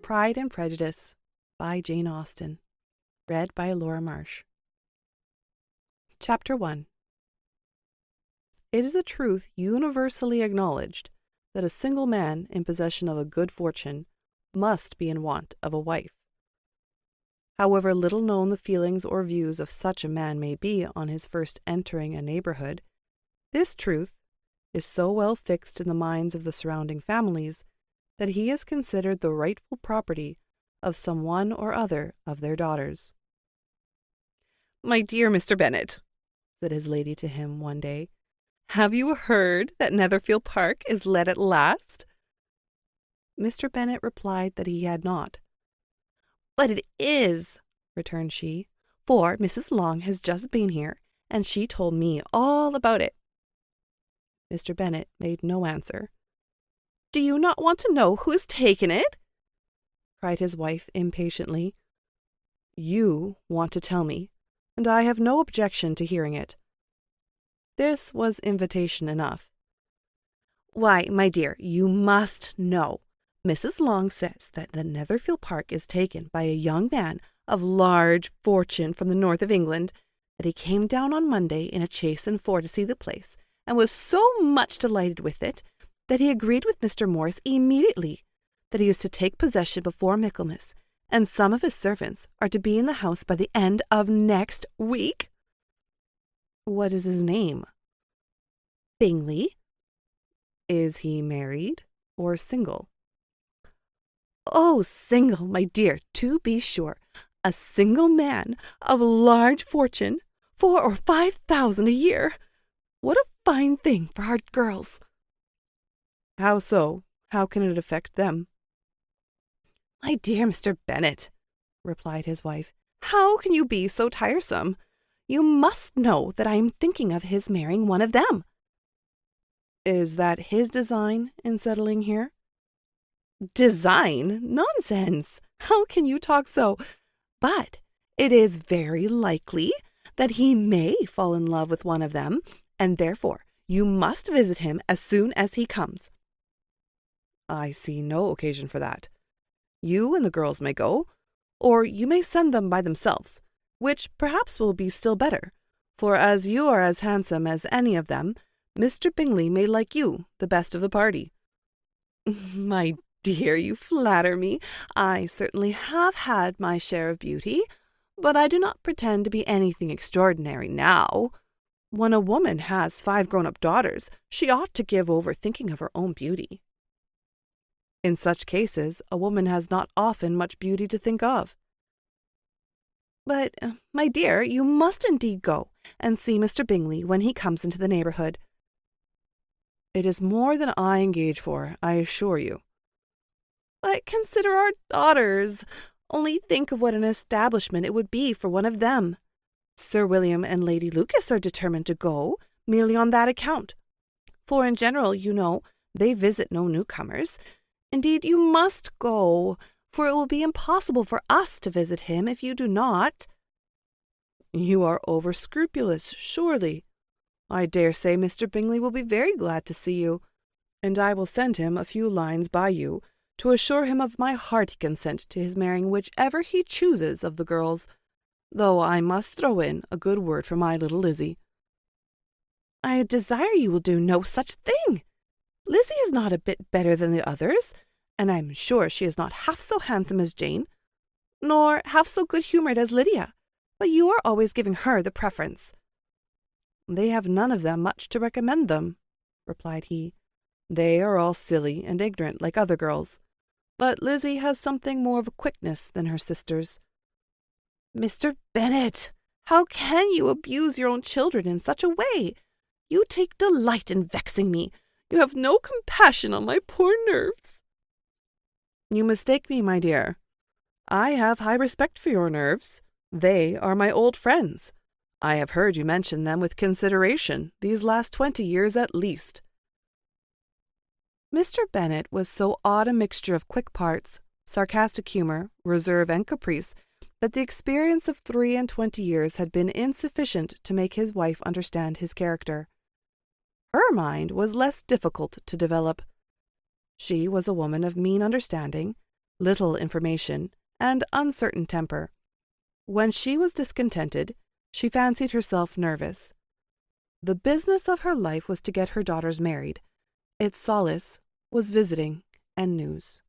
Pride and Prejudice by Jane Austen. Read by Laura Marsh. Chapter 1. It is a truth universally acknowledged that a single man in possession of a good fortune must be in want of a wife. However little known the feelings or views of such a man may be on his first entering a neighborhood, this truth is so well fixed in the minds of the surrounding families that he is considered the rightful property of some one or other of their daughters. "My dear Mr. Bennet," said his lady to him one day, "have you heard that Netherfield Park is let at last?" Mr. Bennet replied that he had not. "But it is," returned she, "for Mrs. Long has just been here, and she told me all about it." Mr. Bennet made no answer. "Do you not want to know who has taken it?" cried his wife impatiently. "You want to tell me, and I have no objection to hearing it." This was invitation enough. "Why, my dear, you must know. Mrs. Long says that the Netherfield Park is taken by a young man of large fortune from the north of England, that he came down on Monday in a chaise and four to see the place, and was so much delighted with it that he agreed with Mr. Morris immediately that he is to take possession before Michaelmas, and some of his servants are to be in the house by the end of next week." "What is his name?" "Bingley." "Is he married or single?" "Oh, single, my dear, to be sure. A single man of large fortune, 4,000 or 5,000 a year. What a fine thing for our girls!" "How so? How can it affect them?" "My dear Mr. Bennet," replied his wife, "how can you be so tiresome? You must know that I am thinking of his marrying one of them." "Is that his design in settling here?" "Design? Nonsense! How can you talk so? But it is very likely that he may fall in love with one of them, and therefore you must visit him as soon as he comes." "I see no occasion for that. You and the girls may go, or you may send them by themselves, which perhaps will be still better, for as you are as handsome as any of them, Mr. Bingley may like you the best of the party." "My dear, you flatter me. I certainly have had my share of beauty, but I do not pretend to be anything extraordinary now. When a woman has 5 grown-up daughters, she ought to give over thinking of her own beauty." "In such cases, a woman has not often much beauty to think of." "But, my dear, you must indeed go and see Mr. Bingley when he comes into the neighborhood." "It is more than I engage for, I assure you." "But consider our daughters. Only think of what an establishment it would be for one of them. Sir William and Lady Lucas are determined to go, merely on that account. For in general, you know, they visit no newcomers. Indeed, you must go, for it will be impossible for us to visit him if you do not." "You are over-scrupulous, surely. I dare say Mr. Bingley will be very glad to see you, and I will send him a few lines by you to assure him of my hearty consent to his marrying whichever he chooses of the girls, though I must throw in a good word for my little Lizzie." "I desire you will do no such thing. Lizzie is not a bit better than the others, and I am sure she is not half so handsome as Jane, nor half so good-humoured as Lydia, but you are always giving her the preference." "They have none of them much to recommend them," replied he. "They are all silly and ignorant like other girls, but Lizzie has something more of a quickness than her sisters." "Mr. Bennet, how can you abuse your own children in such a way? You take delight in vexing me. You have no compassion on my poor nerves." "You mistake me, my dear. I have high respect for your nerves. They are my old friends. I have heard you mention them with consideration these last 20 years at least." Mr. Bennet was so odd a mixture of quick parts, sarcastic humour, reserve, and caprice, that the experience of 23 years had been insufficient to make his wife understand his character. Her mind was less difficult to develop. She was a woman of mean understanding, little information, and uncertain temper. When she was discontented, she fancied herself nervous. The business of her life was to get her daughters married. Its solace was visiting and news.